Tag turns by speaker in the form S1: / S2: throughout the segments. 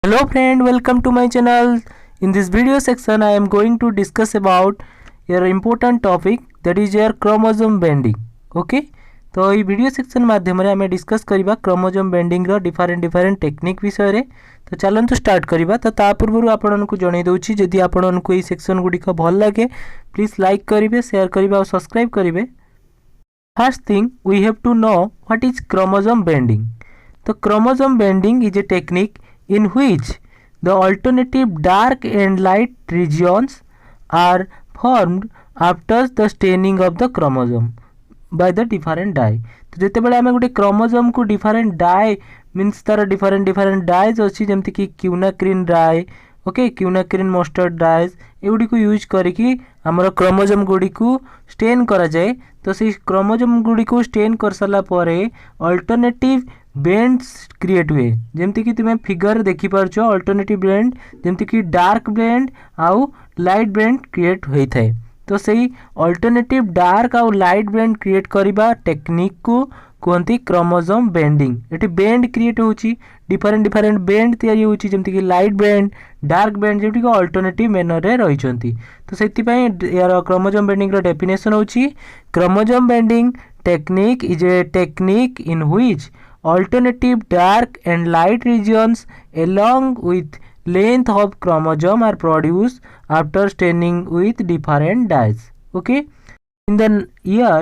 S1: Hello friend, welcome to my channel. In this video section I am going to discuss about your important topic, that is your chromosome bending. Okay, तो ये video section माध्यम रे हमें discuss करिबा chromosome banding रो different technique विषय रे। तो चलंतु स्टार्ट करिबा। तो ता पूर्व आपन को जणै दउछि, जदि आपन को ये सेक्शन गुडी को भल लागे प्लीज लाइक करिवे, शेयर करिवे और सब्सक्राइब करिवे। First thing we have to know what is chromosome banding. तो chromosome banding is a technique in which the alternative dark and light regions are formed after the staining of the chromosome by the different dye. तो जेते बेले हमें गोटे chromosome को different die means तार different dies अच्छी जमती कि क्यूनाक्रिन डाई, ओके, क्यूनाक्रिन मस्टर्ड डाइज एगुडी को यूज करिकी हमर क्रोमोसोम गुडी को स्टेन करा जाए। तो से क्रोमोसोम गुडी को स्टेन कर साला परे अल्टरनेटिव बेंड्स क्रिएट हुए, जमती कि तुम फिगर देखि पारछो। अल्टरनेटिव बेंड जमती कि डार्क बेंड आउ लाइट बेंड क्रिएट होई थाए। तो सही अल्टरनेटिव डार्क आउ लाइट बेंड क्रिएट करिबा टेक्निक को कहती chromosome banding. Eighty bend create होची, डिफरेंट बेंड तैयारी होची, जमती कि लाइट बेंड डार्क बेंड जेमती कि अल्टरनेटिव मैनर रे रहिचंती। तो सेति पई यार क्रोमोसोम बेंडिंग रो डेफिनेशन होची, chromosome banding technique is a technique in which alternative dark and light regions along with length of chromosome are produced after staining with different dyes. Okay, in the year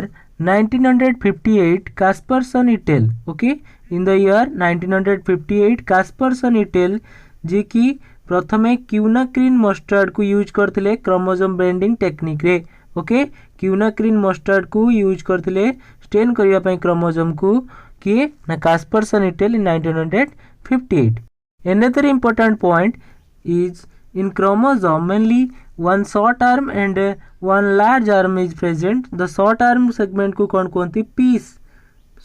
S1: 1958 Kasperson et al. Okay, in the year 1958 Kasperson et al. जे कि प्रथमे क्यूनाक्रिन mustard को use करथिले chromosome banding technique रे। Okay, क्यूनाक्रिन mustard को use करथिले stand करिया पई chromosome को किए ना कास्परसन et al. in 1958. Another important point is in chromosome mainly one short arm and one large arm is present. The short arm segment को कौन कहती पीस,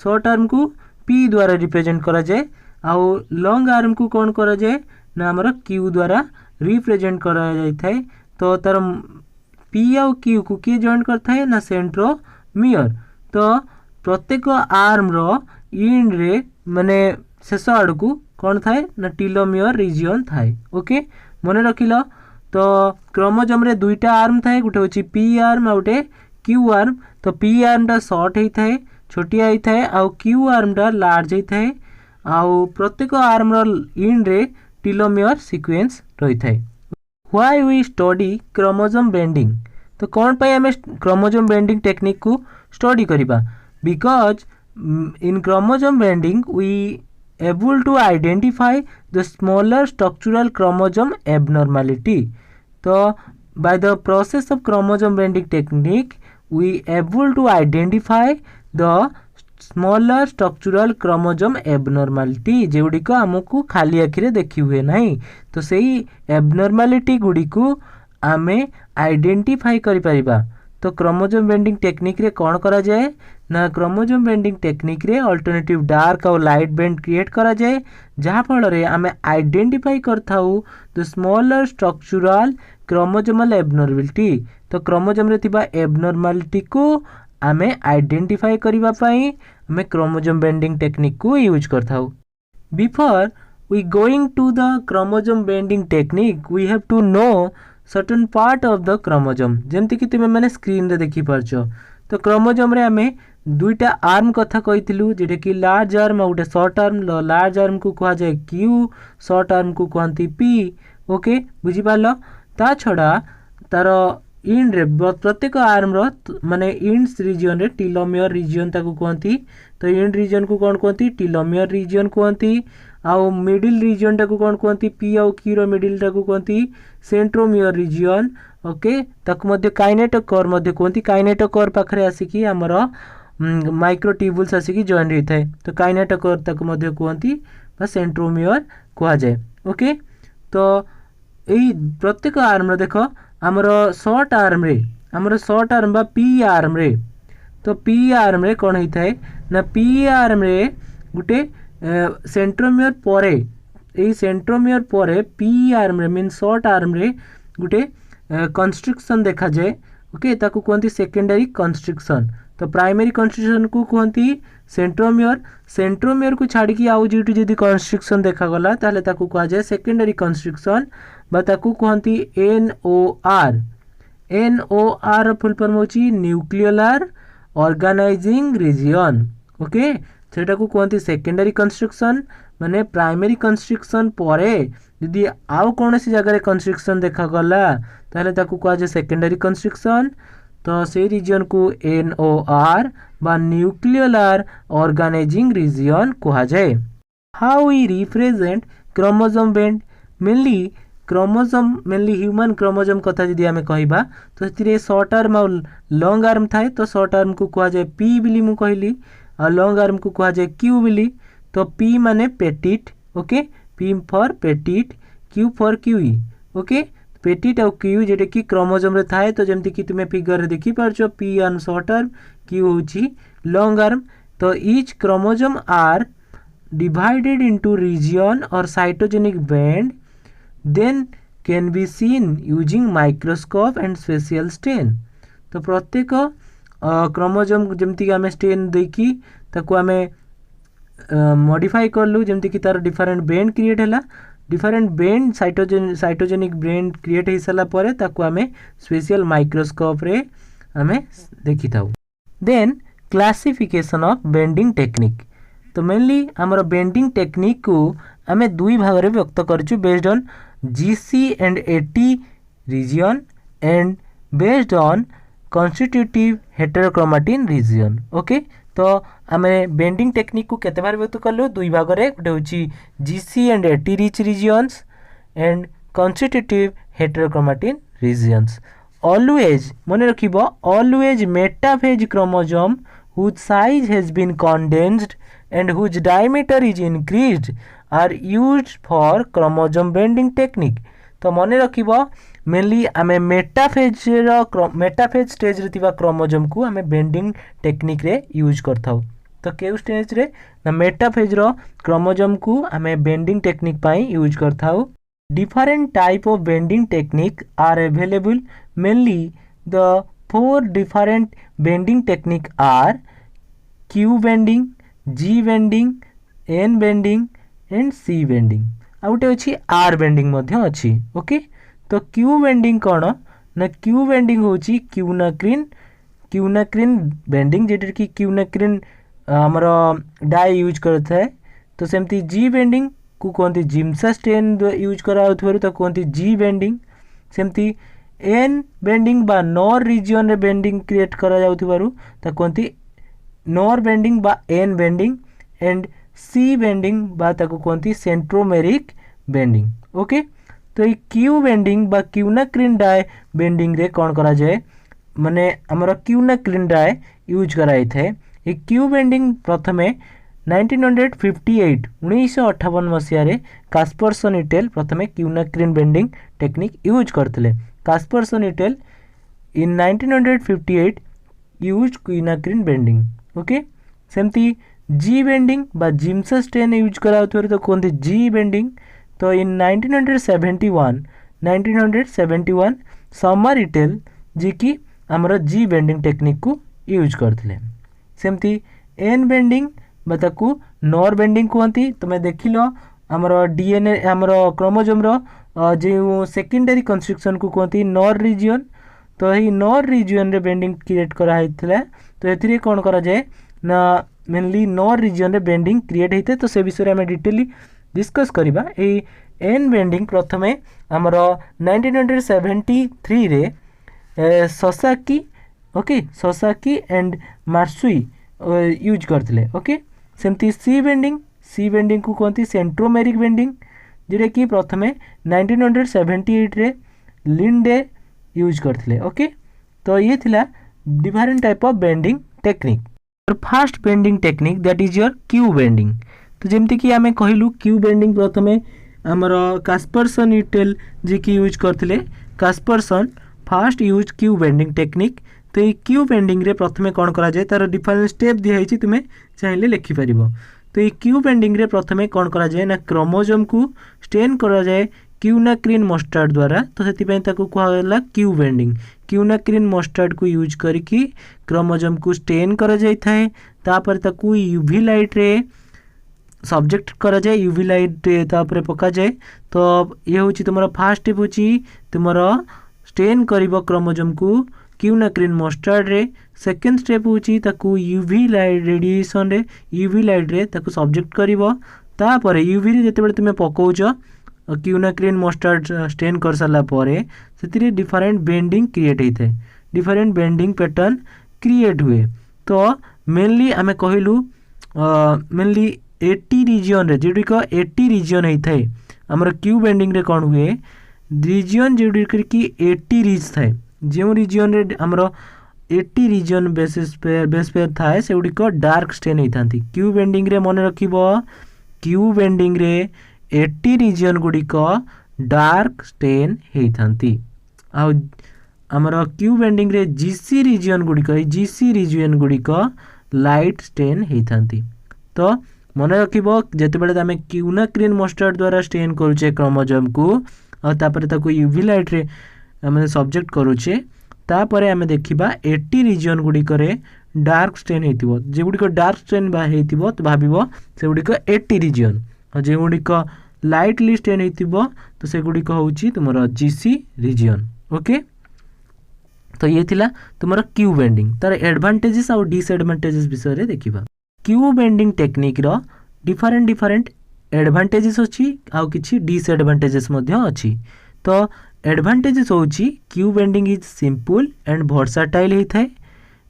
S1: शॉर्ट आर्म को पी द्वारा रिप्रेजेंट करा जाए, आउ लॉन्ग आर्म को कौन करा जाए ना हमर क्यू द्वारा रिप्रेजेंट करा जाय थाए। तो तार पी आउ क्यू को किए जॉइन करता है ना सेंट्रोमियर। तो प्रत्येक आर्म रो इंड रे माने शेष आड़ को कौन थाए ना टीलोमियर रीजन थाए। ओके, मने रखिलो। तो क्रोमोसोम रे दुईटा आर्म थाए, गोटे होची पी आर्म आ गोटे क्यू आर्म। तो पी आर्म टा शॉर्ट हेई थाए, छोटिया हेई थाए, आ क्यू आर्म टा लार्ज हेई थाए, आ प्रत्येक आर्म रो इंड रे टीलोमियर सीक्वेंस रही थाए। Why we study chromosome banding. तो कौन पाई हमें क्रोमोसोम बेंडिंग टेक्निक को स्टडी करिबा? Because in chromosome bending we able to identify the smaller structural chromosome abnormality. So by the process of chromosome bending technique we able to identify the smaller structural chromosome abnormality जेउडी को हमको खाली आखि रे देखि हुए नहीं। तो सही abnormality गुडी को आमे आइडेंटिफाई करि परिबा। तो क्रोमोसोम बेंडिंग टेक्निक रे कौन करा जाए ना क्रोमोसोम बेंडिंग टेक्निक रे अल्टरनेटिव डार्क और लाइट बेंड क्रिएट करा जाए, जहाँ फल रे आमे आइडेंटिफाई करथाउ the smaller structural chromosomal abnormality. तो क्रोमोसोम रे थिबा एबनॉर्मलिटी को आमे आइडेंटिफाई करिबा पई आमे क्रोमोसोम बेंडिंग टेक्निक को यूज करथाउ। Before we going to the chromosome banding technique we have to know certain part of the chromosome, जेमती कि तुमे माने स्क्रीन रे देखि पारछो। तो क्रोमोसोम रे हमें दुईटा आर्म कथा कहिथिलु, जेटा कि लार्ज आर्म और शॉर्ट आर्म। लार्ज आर्म को कहा जाए क्यू, शॉर्ट आर्म को कहती पी। ओके, बुझी पारलो। ता छड़ा तार इंड रे प्रत्येक आर्म रो माने इंड्स रीजन रे टीलोमियर रीजन ताको कहती। तो इंड रीजन को कौन कहती टीलोमियर रीजन कहती, आउ मिडिल रीजन टाको कौन कहती पी आउ क्यू रो मिडिल टाको कहती सेंट्रोमियर रीजन। ओके, ताको मध्ये काइनेटोकोर मध्ये कहती। काइनेटोकोर पाखरे आसिकी हमर माइक्रोट्यूबुल्स आसिकी जॉइन होई थाए। तो काइनेटोकोर ताको मध्ये कहती बा सेंट्रोमियर कहा जाए। ओके, तो एई प्रत्येक आर्म रे देखो हमर शॉर्ट आर्म रे हमर शॉर्ट आर्म बा पी आर्म रे। तो पी आर्म रे कौन होई थाए ना पी आर्म रे गुटे सेंट्रोमियर परे, एई सेंट्रोमियर परे पी आर्म रे मीन शॉर्ट आर्म रे गुटे कंस्ट्रक्शन देखा जाए। ओके, ताको कहती सेकेंडरी कंस्ट्रक्शन। तो प्राइमरी कन्स्ट्रिक्शन को कहती सेंट्रोमियर। सेंट्रोमियर को छाड़ी आउ जी जदि कन्स्ट्रिक्शन देखागला ताहले ताकू कहा जाए सेकेंडरी कन्स्ट्रिक्शन बा ताकू कहती NOR। NOR फुल फॉर्म होची न्यूक्लियोलर ऑर्गेनाइजिंग रीजन। ओके सेटा को कहती सेकेंडरी कन्स्ट्रिक्शन माने प्राइमरी कन्स्ट्रिक्शन परे यदि आउ कौन सी जगह कन्स्ट्रिक्शन देखागला ताहले ताकू कहा जाए सेकेंडरी कन्स्ट्रिक्शन। तो से रीजन को NOR बा न्यूक्लियोलर ऑर्गेनाइजिंग रीजन कहा जाए। How we represent chromosome band mainly chromosome mainly human chromosome कथा जदि आमे कहबा तो सेतिरे शॉर्ट आर्म और लॉन्ग आर्म थाए। तो शॉर्ट आर्म को कहा जाए P बिली मु कहली और लॉन्ग आर्म को कहा जाए Q बिली। तो P माने petit. Okay P for petit Q for QE. Okay petit और क्यू जेटे कि क्रोमोसोम रे थाए। तो जमती कि तुमे फिगर रे देखि पारछो P arm short arm Q होची लॉन्ग आर्म। तो each chromosome are divided into region और cytogenetic band then can be seen using microscope and special stain. तो प्रत्येक क्रोमोसोम जमती कि आमे स्टेन देखि ताकू आमे मॉडिफाई करलु जमती कि तार डिफरेंट बैंड क्रिएट हैला। Different band cytogenic band create हो सारा पर ताकू आमे स्पेशल माइक्रोस्कोप रे आमे देखि थाउ। Then classification of banding technique. तो मेनली हमर बेंडिंग टेक्निक को आमे दुई भाग रे व्यक्त करछु based on GC and AT region and based on constitutive heterochromatin region. Okay तो आमे बेंडिंग टेक्निक को केते बार व्यक्त करलो दुई भाग रे गोटे होची GC and AT rich regions and constitutive heterochromatin regions. Always मन रखिबो always metaphase chromosome whose size has been condensed and whose diameter is increased are used for chromosome bending technique। तो मन रखिबो मेनली आमे मेटाफेज स्टेज रे थिबा chromosome को आमे banding technique रे यूज करथाउ। तो केउ स्टेज रे ना मेटाफेज रो क्रोमोसोम को आमे बेंडिंग टेक्निक पाई यूज करथाउ। Different type of bending technique are available. Mainly the four different bending technique are Q bending, G bending, N bending and C bending। आउ गोटे अछि R bending मध्य अछि। ओके तो Q bending कोन ना Q bending होछि क्यूनाक्रिन bending jetter कि क्यूनाक्रिन हमर dye use करत है। तो सेमती G बेंडिंग को कहते जिम्सा स्टेन यूज कराउथबारु तो कहते G बेंडिंग। सेमती N बेंडिंग बा नॉर रीजन रे बेंडिंग क्रिएट करा जाउथबारु तो कहते नॉर बेंडिंग बा N bending and C bending बा ताको कहते सेंट्रोमेरिक बेंडिंग। ओके तो ये Q बेंडिंग बा क्यूनाक्रिन डाई बेंडिंग रे कोन करा जाए माने हमर क्यूनाक्रिन डाई यूज कराई थे। ये Q बेंडिंग प्रथमे 1958 मसीह कास्परसन इटेल प्रथमे क्यूनाक्रिन बेंडिंग टेक्निक यूज करते। कास्परसन इटेल इन 1958 यूज क्यूनाक्रिन बेंडिंग। ओके सेमती G बेंडिंग बा जिम्सा स्टेन यूज कराउथबार तो कहते G बेंडिंग। तो इन 1971 समर इटेल जी कि हमर G बेंडिंग टेक्निक को यूज करते। सेमती N बेंडिंग बताकू नॉर बेंडिंग कहती। तुम देख लो आमर DNA आमर क्रोमोसोम रो जो सेकेंडरी कंस्ट्रक्शन को कहती नॉर रीजन। तो ये नॉर रीजन रे बेंडिंग क्रिएट करा हैथिला। तो एथिरे कोन करा जाए ना मेनली नॉर रीजन रे बेंडिंग क्रिएट होते। तो से विषय में डिटेली डिस्कस करबा। ए एन बेंडिंग प्रथमे आमर 1973 रे ससाकी ओके ससाकी एंड मार्सुई यूज करते। ओके सेमती सी बेंडिंग को कहती सेंट्रोमेरिक बेंडिंग जोटा कि प्रथमे 1978 रे लिंडे यूज करते। ओके तो ये थिला different type of banding technique. Fast bending technique that is your Q bending. तो जमती कि आमे कहलु क्यू बेंडिंग प्रथमे हमर कास्परसन इटेल जे कि यूज करते। Caspersson first use Q banding technique. तो ये क्यू बेंडिंग रे प्रथमे कौन करा जाए तार डिफरेंट स्टेप दिखाई तुम्हें चाहिए लिखिपर। तो ये क्यू बेंडिंग रे प्रथमे कौन करा जाए ना क्रोमोसोम को स्टेन करा जाए क्यूनाक्रिन मस्टार्ड द्वारा। तो से कहला क्यू बेंडिंग। क्यूनाक्रिन मस्टार्ड को यूज करके क्रोमोसोम को स्टेन करा जाय थाए तापर ताकू यूवी लाइट रे सब्जेक्ट करा जाए यूवी लाइट तापर पका जाए। तो ये होची तुमरा फास्ट स्टेप होची तुमरा स्टेन करिवो क्रोमोसोम को क्यूनाक्रिन मस्टार्ड रे। सेकंड स्टेप होची ताकू यूवी लाइट रेडिएशन रे यूवी लाइट रे ताकू सब्जेक्ट करिवो तापर यूवी रे जते बेले तुमे पकोउचो क्यूनाक्रिन मस्टार्ड स्टेन कर साला परे सेतिरे डिफरेंट बेंडिंग क्रिएट होता है डिफरेंट बेंडिंग पैटर्न क्रिएट हुए। तो मेनली आमे कहलु मेनली 80 रीजन रे जेडी को 80 रीजन होता है हमर क्यू बेंडिंग रे कोन हुए रीजन जेडी कि 80 रीज थाए जो रीजन रे हमर 80 रीजन बेस पेयर थाए से गुडी को डार्क स्टेन होइथांती। क्यू बेंडिंग रे मन रखिबो क्यू बेंडिंग रे 80 रीजन गुडी को डार्क स्टेन होइथांती आ हमर क्यू बेंडिंग रे जीसी रीजन गुडी को लाइट स्टेन होइथांती। तो मन रखिबो जेते बेले आमे क्यूनाक्रिन मस्टार्ड द्वारा स्टेन करूचे क्रोमोसोम को और तापर ताको यूवी लाइट रे आमे सब्जेक्ट करूचे तापर आमे देखिबा 80 रीजन गुडी करे डार्क स्टेन हेतिबो जे गुडी को डार्क स्टेन बा हेतिबो तो भाबिबो से गुडी को 80 रीजन और जे गुडी को लाइटली स्टेन हेतिबो तो से गुडी को होउची तुमरो जीसी रीजन। ओके तो ये थिला तुमरो क्यू बेंडिंग तार एडवांटेजेस और डिसएडवांटेजेस विषय रे देखिबा। क्यू बेंडिंग टेक्निक रो डिफरेंट एडवांटेजेस अछि आ किछि डिसएडवांटेजेस मध्य अछि। तो एडवांटेजेस होछि Q banding is simple and versatile हेथाय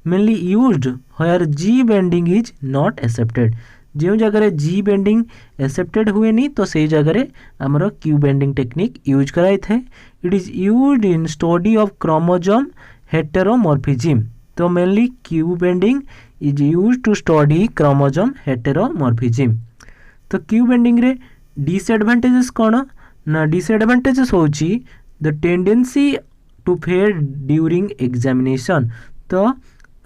S1: mainly used where G banding is not accepted जो जगह जी बेंडिंग एक्सेप्टेड हुए नहीं तो से जगह आमर क्यू बेंडिंग टेक्निक यूज कराई थे। It is used in study of chromosome heteromorphism. तो mainly Q banding is used to study chromosome heteromorphism. तो क्यू बेंडिंग रे डिसएडवांटेजेस कौन ना डिसएडवांटेजेस होची the tendency to fade during examination. तो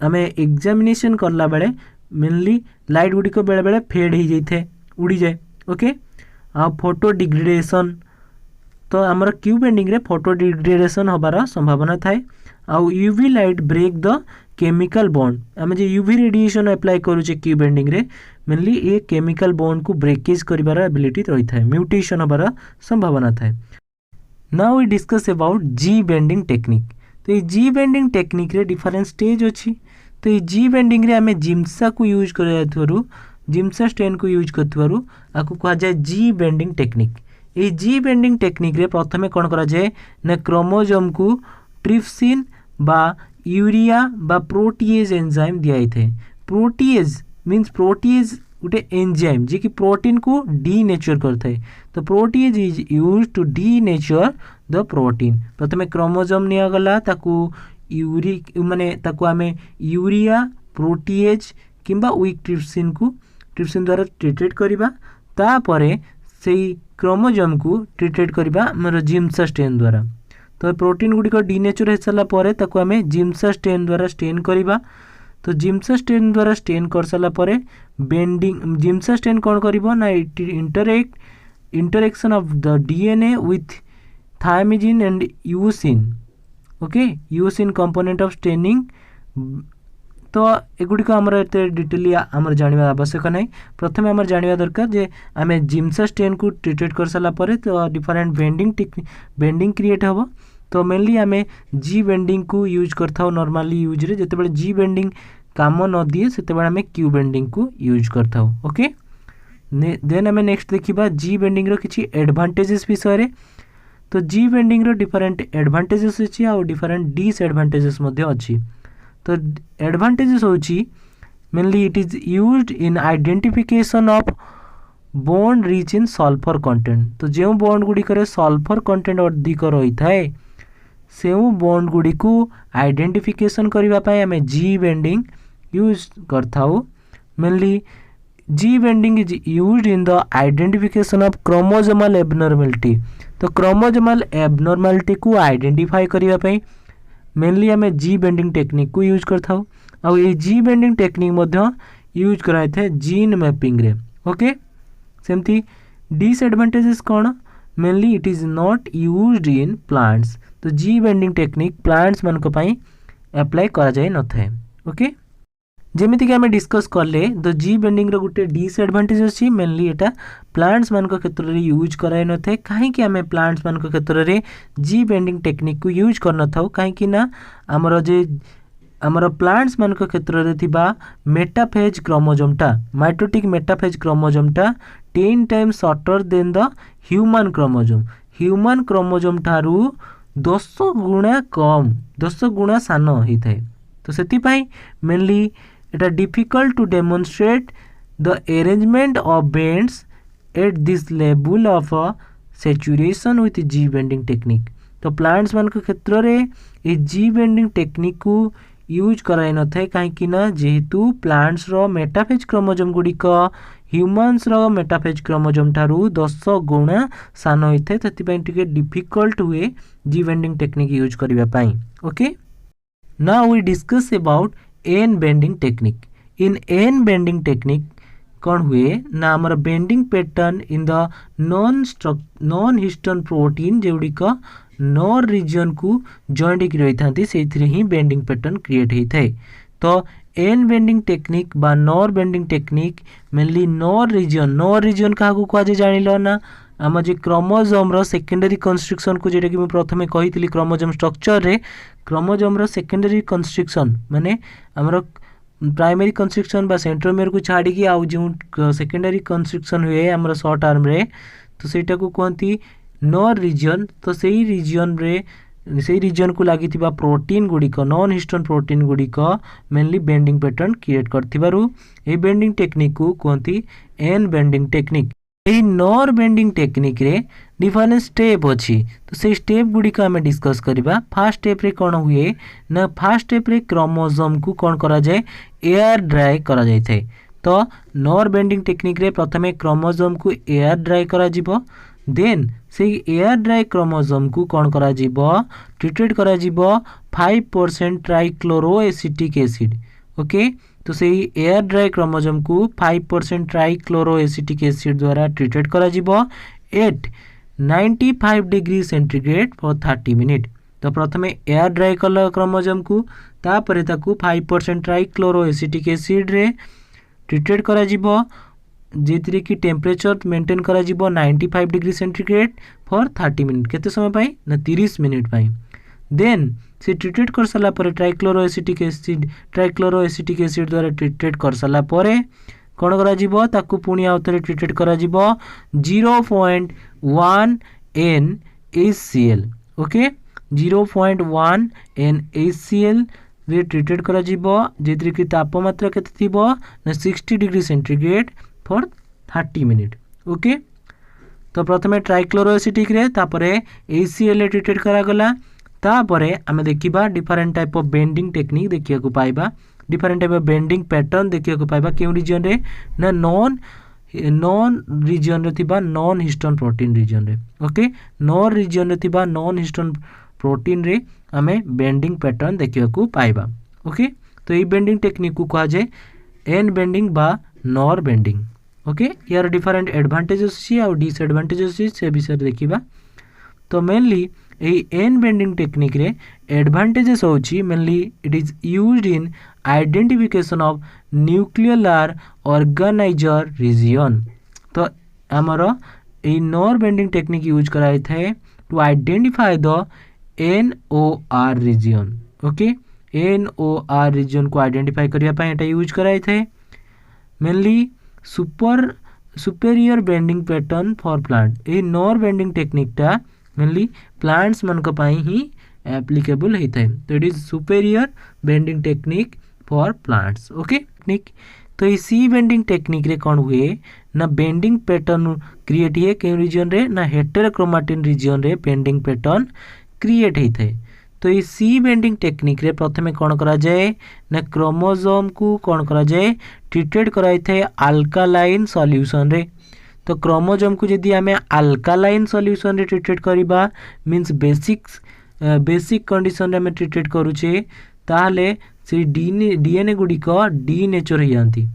S1: आम एग्जामिनेशन करला बेले मेनली लाइट गुड़िक बेले बेले फेड हो जाए उड़ी जाए। ओके आ फोटो डिग्रेडेशन तो आमर क्यू बेंडिंग रे फोटो डिग्रेडेशन होबार संभावना थाए। आउ UV light break the chemical bond आम जो यूवी रेडिएशन अप्लाई करूचे क्यू बेंडिंग रे मेनली ये केमिकल बॉन्ड को ब्रेकेज करिवार एबिलिटी रही थाए म्यूटेशन होबार संभावना थाए। Now we discuss about G banding technique. तो ये जी बेंडिंग टेक्निक रे डिफरेंट स्टेज अछि। तो ये जी बेंडिंग रे आमे जिम्सा को यूज करथुरु जिम्सा स्टेन को यूज करथुरु आकु कहा जाय जी बेंडिंग टेक्निक। ये जी बेंडिंग टेक्निक रे प्रथमे कोन करा जाय ना क्रोमोसोम को ट्रिप्सिन बा यूरिया बा प्रोटीएज एंजाइम दियाई थे। प्रोटीएज मीन्स प्रोटीएज गोटे एंजाइम जी कि प्रोटीन को डीनेचर करता है। तो protease is use to denature the protein. प्रथमे क्रोमोसोम निया गला ताकू यूरिक माने ताकू आमे यूरिया प्रोटीएज किंबा वीक ट्रिप्सिन द्वारा ट्रीटेड करिबा तापरे सेही क्रोमोसोम को ट्रीटेड करिबा हमर जिम्सा स्टेन द्वारा। तो प्रोटीन गुडी को डीनेचर हो सारा परे ताकू आमे जिम्सा स्टेन द्वारा स्टेन करिबा। तो जिम्सा स्टेन द्वारा स्टेन कर सारा परे बेंडिंग जिम्सा स्टेन कौन करिबो ना interaction of the DNA with thiazine and eosin. Okay eosin component of staining. तो एगुड़ी आमर एत डिटेली आमर जानवा आवश्यक नहीं। प्रथम आमर जानवा दरकार जे आमे जिम्सा स्टेन को ट्रीटेड कर सारा परे तो डिफरेंट बेंडिंग क्रिएट हम। तो मेनली आमे जी बेंडिंग को यूज करता नॉर्मली यूज रे जेतेबेले जी बेंडिंग काम न दिए सेतेबेले आमे क्यू बेंडिंग को यूज करता। ओके देन आमे नेक्स्ट देखिबा जी बेंडिंग रो किछि एडवांटेजेस विषय रे। तो जी बेंडिंग रो डिफरेंट एडवांटेजेस अछि और डिफरेंट डिसएडवांटेजेस मध्ये अछि। तो एडवांटेजेस होछि mainly it is used in identification of bond rich in sulphur content. तो जो बॉन्ड गुडी करे सल्फर कंटेंट अधिक रही थाए से बॉन्ड गुडी को आइडेंटिफिकेशन करबा पय हमें जी बेंडिंग यूज करथाउ। Mainly G banding is used in the identification of chromosomal abnormality. तो क्रोमोसोमल एबनॉर्मलिटी को आइडेंटिफाई करबा पय मेनली आम जी बेंडिंग टेक्निक को यूज करथाउ। और ये जी बेंडिंग टेक्निक मध्य यूज कराई थे जीन मैपिंग रे। ओके सेमती डिसएडवांटेजेस कौन mainly it is not used in plants. तो जी बेंडिंग टेक्निक प्लांट्स मानक पई अप्लाई करा जाय न थाए। ओके, जेमिति कि आम डिस्कस कले तो जी बेंडिंग रो गुटे डिसएडवांटेज अच्छी। मेनली एटा प्लांट्स मान क्षेत्र में यूज कराई न थाए। कहीं आम प्लांट्स मान क्षेत्र में जी बेंडिंग टेक्निक को यूज कर न थाउ कहीं ना आमर जे आमर प्लांट्स मान क्षेत्र में थिबा मेटाफेज क्रोमोसोमटा माइटोटिक मेटाफेज क्रोमोसोमटा 10 times shorter than the human chromosome. Human chromosome ठारू 10 गुणा कम 10 गुणा सान होता है। तो से मेनली इटा difficult to demonstrate the arrangement of bands at this level of saturation with G banding technique. तो प्लांट्स मान क्षेत्र में ये जी बेंडिंग टेक्निक को यूज कराई न थाए कहीं जेहेतु प्लांट्स रो मेटाफेज क्रोमोसोम गुड़िक ह्यूमन्स रो मेटाफेज क्रोमोसोम ठारू 10 गुणा सान होता है। से डिफिकल्ट हुए जी बेंडिंग टेक्निक यूज करने पाई। Okay, now we discuss about N banding technique. In N banding technique कौन हुए ना आमर banding pattern in the non histone protein जेगुड़िक नर रिजन को जॉइंट रही था ही बेंडिंग पैटर्न क्रिएट होता है। तो एन बेंडिंग टेक्निक बा नर बेंडिंग टेक्निक मेनली नर रिजन क्या कहुए जान ना आम जो क्रोमोसोम रो सेकेंडरी कंस्ट्रक्शन को जेटा कि मैं प्रथमे कही क्रोमोसोम स्ट्रक्चर रे क्रोमोसोम रो सेकेंडरी कंस्ट्रक्शन माने आमर प्राइमरी कंस्ट्रक्शन बा सेंट्रोमियर को छाड़ी की आउ जो सेकेंडरी कंस्ट्रक्शन हुए आमर शॉर्ट आर्म रे तो सेटा को कहती नर रिजन। तो सही रिजन को लगी प्रोटीन गुड़िक नॉन हिस्टोन प्रोटीन गुड़िक मेनली बेंडिंग पैटर्न क्रिएट करथिबारु ए बेंडिंग टेक्निक को कहती एन बेंडिंग टेक्निक। यही नर बेंडिंग टेक्निक रे डिफरेंट स्टेप अच्छी। तो से स्टेप गुड़िक आम डिस्कस करवा। फास्ट स्टेप रे कौन हुए ना फास्ट स्टेप रे क्रोमोसोम को कौन करा जाए एयर ड्राई करा जाए थे। तो नर बेंडिंग टेक्निक रे प्रथमे क्रोमोसोम को एयर ड्राई करा जिवो देन से एयर ड्राई क्रोमोसोम को कौन करा जिवो ट्रीटेड करा जिवो 5% ट्राइक्लोरोएसिटिक एसिड। ओके, तो सही एयर ड्राई क्रोमोसोम को 5% ट्राइक्लोरोएसिटिक एसिड द्वारा ट्रीटेड करा जिवो at 95 degree centigrade for 30 minute. तो प्रथमे एयर ड्राई कल क्रोमोसोम को तापरे ताकू 5% ट्राइक्लोरोएसिटिक एसिड रे ट्रीटेड करा जिवो जेतिरे कि टेम्परेचर मेंटेन करा जिवो 95 डिग्री सेंटीग्रेड फॉर 30 मिनिट। केते समय पाई ना 30 मिनिट पाई। देन से ट्रीटेड कर साला परे ट्राइक्लोरोएसिटिक एसिड द्वारा ट्रीटेड कर साला परे कौन करा जिवो ताकू पुणी आउ थरे ट्रीटेड करा जिवो 0.1 NaCl। ओके, 0.1 NaCl रे ट्रीटेड करा जिवो जेतिरे कि तापमात्रा केते थिबो ना 60 degree centigrade for 30 minute. Okay, तो प्रथमे ट्राइक्लोरोएसिटिक रे तापरे ACL रे ट्रीटेड करा गला। तापरे आमे देखिबा different type of banding technique देखिया को पाइबा different type of banding pattern देखिया को पाइबा केउ रीजन रे ना नॉन रीजन रे थिबा नॉन हिस्टोन प्रोटीन रीजन रे। ओके, नॉन रीजन रे थिबा नॉन हिस्टोन प्रोटीन रे आमे बेंडिंग पैटर्न देखिया को पाइबा। ओके, तो ये बेंडिंग टेक्निक को कहा जाए एन बेंडिंग बा नर बेंडिंग। ओके, यार डिफरेंट एडवांटेजेस अछि और डिसएडवांटेजेस अछि से विषय देखिबा। तो मेनली यही एन बेंडिंग टेक्निक रे एडवांटेजेस होची mainly it is used in identification of nuclear organizer region. तो आमर ए नर बेंडिंग टेक्निक यूज कराई थे to identify the NOR region. Okay, NOR region को आइडेंटिफाई करिया पाए एटा यूज कराई थे। Mainly superior banding pattern for plant ए नर बेंडिंग टेक्निकटा मेनली प्लांट्स मनक पाई ही एप्लीकेबल होता है। तो it is superior bending technique for plants. Okay, technique तो ये सी बेंडिंग टेक्निक रे कौन हुए ना बेंडिंग पैटर्न क्रिएट हुए के रीजन रे ना हेटेरोक्रोमाटिन रीजन रे बेंडिंग पैटर्न क्रिएट होता है। तो ये सी बेंडिंग टेक्निक रे प्रथमे कौन करा जाए ना क्रोमोसोम को कौन करा जाए ट्रीटेड कराई थे अल्कालाइन सॉल्यूशन रे। तो क्रोमोसोम को यदि आम अल्कालाइन सॉल्यूशन रे ट्रीटेड करबा मींस बेसिक कंडीशन रे आम ट्रीटेड करूचे ताहले से डीएनए गुड़िक डीनेचर हो जाती।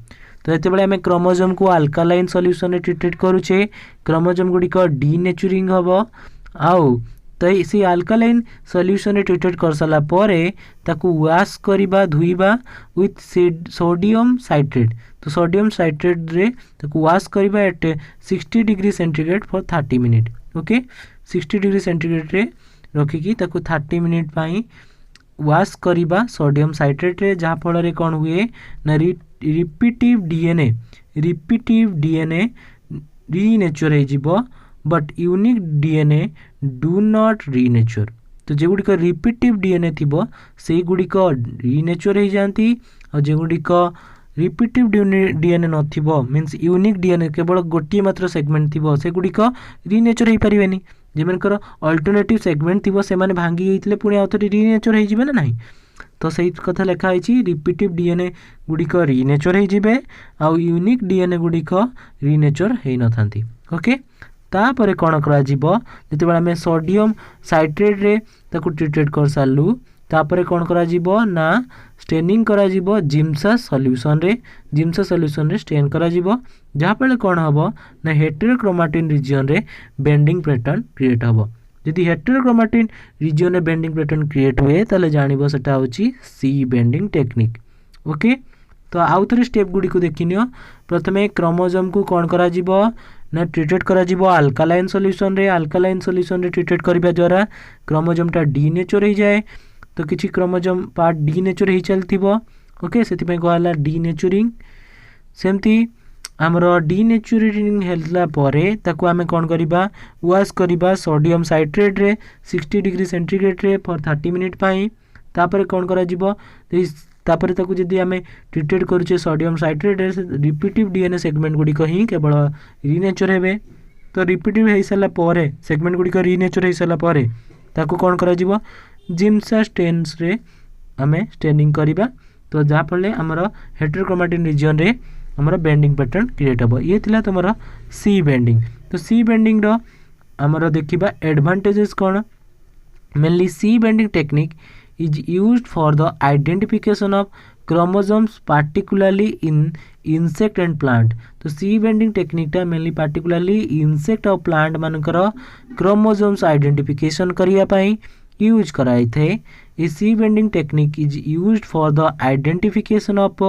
S1: तो ये आम क्रोमोजोम को अल्कालाइन सॉल्यूशन रे ट्रीटेड करूचे क्रोमोजोम गुड़िक डीनेचुरिंग हम आउ तो सी अल्कालाइन सॉल्यूशन रे ट्रीटेड कर सारा पर ताकू वाश करवा धुईबा विथ सोडियम साइट्रेट तो सोडियम साइट्रेट रे ताकू वाश करवा at 60 degree centigrade for 30 minute okay 60 degree centigrade रे रखिकी ताकू 30 मिनिट पाई वाश करवा सोडियम साइट्रेट रे जहाँ फल रे कौन हुए ना रिपीटिव डीएनए रीनेचर हो but unique DNA do not renature तो जो गुड़िक रिपीटिव डीएनए थी से गुड़िक रीनेचर हो जाती और जो गुड़िक रिपीटिव डीएनए नथिबो मीन्स यूनिक डीएनए केवल गोटे मात्र सेगमेंट थी से गुड़िक रीनेचर हो पारे जेमनकर अल्टरनेटिव सेगमेंट थी से माने भांगी गई पुणी आउ थे रीनेचर हो ना नहीं तो सही कथा लिखाई रिपीटिव डीएनए गुड़िक रीनेचर हो आउ यूनिक डीएनए गुड़िक रीनेचर हो न था ओके तापर कौन कर आम सोडियम साइट्रेट रे ताकू ट्रीटेड कर सारू तापर कौन कर ना स्टेनिंग करा जिम्सा सॉल्यूशन रे स्टेन करा जहाँफल कौन हम ना हेटेरोक्रोमाटिन रिजन रे बेंडिंग पैटर्न क्रिएट हम जदि हेटेरोक्रोमाटिन रिजन रे बेंडिंग पैटर्न क्रिएट हुए ताले जानिबो सेटा होची सी बेंडिंग टेक्निक ओके तो आउ थे स्टेप गुड़ी को देखिनियो प्रथमे क्रोमोजोम को कौन करा ना ट्रीटेड करा अल्कालाइन सॉल्यूशन रे ट्रीटेड करबा द्वारा क्रोमोजोमटा डीनेचर हो जाए तो किसी क्रोमोजोम पार्ट डीनेचर हो चलथिबो ओके से कहला डीनेचरिंग सेमती आमर डीनेचुरिंग हेला परे ताकू आमे कौन करिबा वाश करिबा सोडियम साइट्रेट रे 60 डिग्री सेंटीग्रेड रे फॉर 30 मिनिट पाई तापर कौन करा जिवो तापर ताकू जदि आमे ट्रीटेड करूचे सोडियम साइट्रेट रे रिपीटिव डीएनए सेगमेंट गुडी कहीं केवल रीनेचर हेबे तो रिपीटिव हे साला परे सेगमेंट गुडी को रीनेचर हे साला परे ताकू कौन करा जिवो जिम्सा स्टेन्स रे आमे स्टेनिंग करिबा तो जहाँ फल आमर हेटेरोक्रोमाटिन रिजन रे आमर बेंडिंग पैटर्न क्रिएट हम ये थिला तुमरा सी बेंडिंग तो सी बेंडिंग रो आमर देखिबा एडवांटेजेस कौन mainly C banding technique is used for the identification of chromosomes particularly in insect and plant तो सी बेंडिंग टेक्निकटा मेनली पार्टिकुलरली इंसेक्ट और प्लांट मानकर क्रोमोसोम्स आइडेंटिफिकेशन करिया पाई यूज कराई थे ए C banding technique is used for the identification of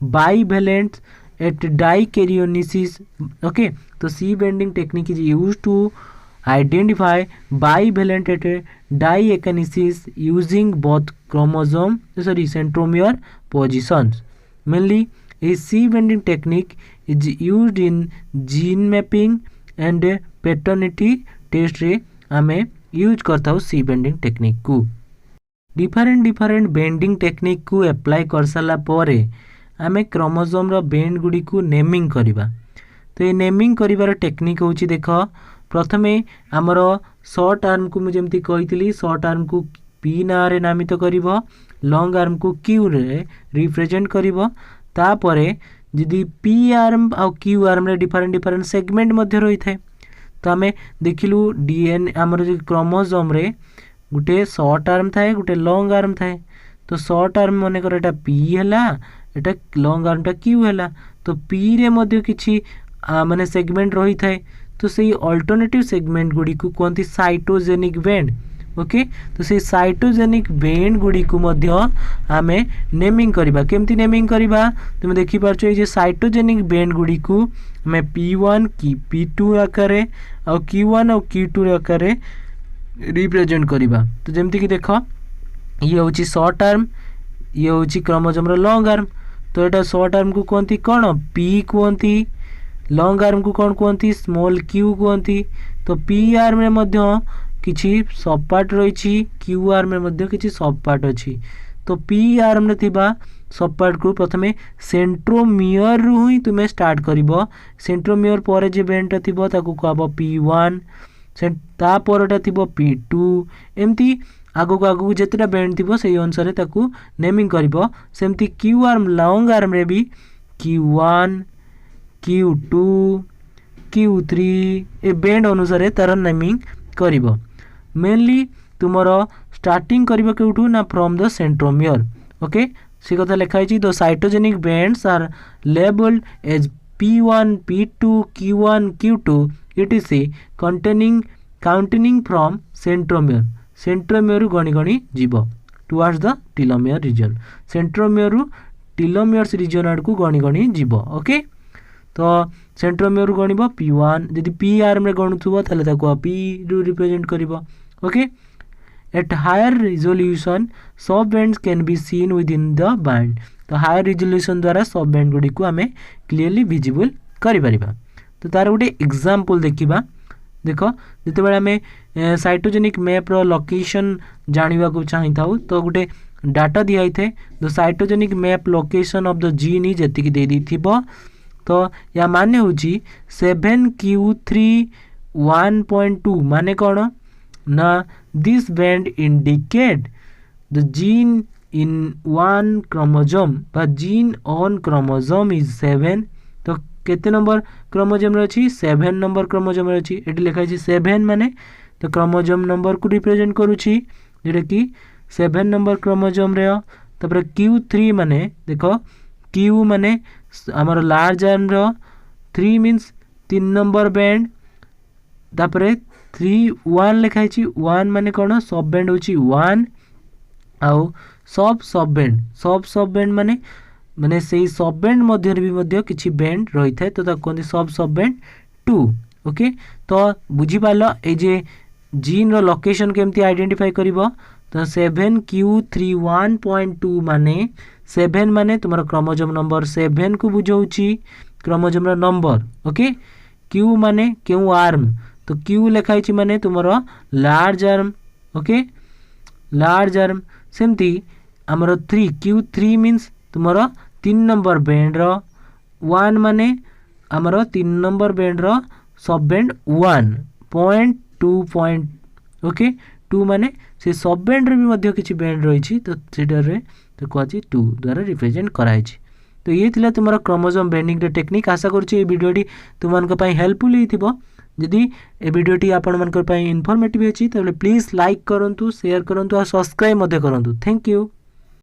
S1: bivalent at dikaryonesis okay तो C bending technique is used to identify bivalent at diakinesis using both centromere positions mainly a C bending technique is used in gene mapping and paternity test रे आमे use करता हूँ C bending technique को different bending technique को apply कर सारा पर आमे क्रोमोसोम रो बेंड गुडी को नेमिंग करिबा तो ये नेमिंग करिवार टेक्निक होची देख प्रथमे आमर शॉर्ट आर्म को मु जेमती कहितली शॉर्ट आर्म को पी ना रे नामित करिवो लॉन्ग आर्म को क्यू रे रिप्रेजेंट करिवो तापरे जदि पी आर्म आ क्यू आर्म रे डिफरेंट सेगमेंट मध्य रही थाए तो आमे देखिलु डीएनए आमर जो क्रोमोसोम रे गुटे शॉर्ट आर्म थाए गुटे लॉन्ग आर्म थाए तो शॉर्ट आर्म माने कर एटा पी हैला एटा लॉन्ग आर्मटा क्यू हैला तो पी रे मध्य किछि माने सेगमेंट रही थाए तो सेही अल्टरनेटिव सेगमेंट गुडी को कोनती साइटोजेनिक बेंड ओके तो से साइटोजेनिक बेंड गुडी को मध्य आमे नेमिंग करिबा केमती नेमिंग करिबा तुम देखि पारछो ए जे साइटोजेनिक बेंड गुडी को मैं P1 की P2 आकारे और Q1 और Q2 आकारे रिप्रेजेंट करिबा तो जेमती कि देखो ये होची शॉर्ट आर्म ये होची क्रोमोसोम रो लॉन्ग आर्म तो एटा शॉर्ट आर्म को कोनती कोन P कोनती लॉन्ग आर्म को कोन कोनती स्मॉल q कोनती तो P आर्म रे मध्य किछि सब पार्ट रहिछि Q आर्म रे मध्य किछि सब पार्ट अछि तो P आर्म रे थिबा सब पार्ट को प्रथमे सेंट्रोमियर रु ही तुमे स्टार्ट करिवो सेंट्रोमियर परे जे बेंड थिबो ताकू कहबो P1 ता परटा थिबो P2 एमती आगो को आगो जेतरा बेंड थिबो सेही अनुसार ताकू नेमिंग करिवो सेमती Q आर्म लॉन्ग आर्म रे भी Q1 Q2 Q3 ए बेंड अनुसार तार नेमिंग करिवो मेनली तुमरो स्टार्टिंग करिवो केउठू ना फ्रॉम द सेंट्रोमियर ओके से कथा लिखाई the cytogenic bands are labelled as P1 P2 Q1 Q2 etc containing from centromere centromere गणी गणी जीव towards the telomere region centromere telomeres region आड़ को गणी गणी जीव ओके तो सेंट्रोमियर गणिब P1 जदि P आर्म रे गणुथुबो ताले ताको P रु रिप्रेजेंट करिवो okay at higher resolution sub bands can be seen within the band तो हायर रिजोल्यूशन द्वारा सब बैंड गुडी को आमे क्लियरली विजिबल करि परिबा तो तार गोटे एग्जांपल देखिबा देख जिते बेले आमे साइटोजेनिक मैप रो लोकेशन जानिबा को चाहि थाउ तो गोटे डाटा दिया थे the cytogenic map location of the gene is एतिकी दे दी थिबो तो या माने होची 7q3 1.2 माने कोन ना this band indicate the gene in one chromosome बा जीन ऑन क्रोमोसोम इज 7 तो केते नंबर क्रोमोसोम रे अछि 7 नंबर क्रोमोसोम रे अछि एटी लिखा अछि 7 माने तो क्रोमोसोम नंबर को रिप्रेजेंट करूछि जेटा कि 7 नंबर क्रोमोसोम रे तपर q3 माने देखो q माने हमर लार्ज आर्म रो 3 मींस 3 नंबर बैंड तापरे 3 1 लिखा अछि 1 माने कोन सब बैंड होछि 1 आउ सब बैंड माने माने सेही सब बैंड मध्य भी मध्य किछि बैंड रही थाए तो ताको कोन सब बैंड 2 ओके तो बुझी पालो ए जे जीन रो लोकेशन केमती आइडेंटिफाई करिवो तो 7q3 1.2 माने 7 माने तुम्हारा क्रोमोसोम नंबर 7 को बुझौछि क्रोमोसोम रो नंबर ओके q माने क्यू आर्म तो q लिखाइ छि माने तुम्हारा large arm okay large arm सेमती हमरो 3 q3 मींस तुम्हारा 3 नंबर बैंड रो 1 माने हमरो 3 नंबर बैंड रो सब बैंड 1.2 ओके 2 माने से सब बैंड रे भी मध्य किछि बैंड रही छी तो सेटर रे तो कहछि 2 द्वारा रिप्रेजेंट कराइ छी तो ये थिला तुम्हारा क्रोमोसोम बेंडिंग रे टेक्निक आशा करछि ए वीडियोटी तुमन पई हेल्पफुल हिथिबो जदि ए वीडियोटी आपण मनकर पई इन्फॉर्मेटिव अछि तबले प्लीज लाइक करंतु शेयर करंतु और सब्सक्राइब मध्य करंतु थैंक यू।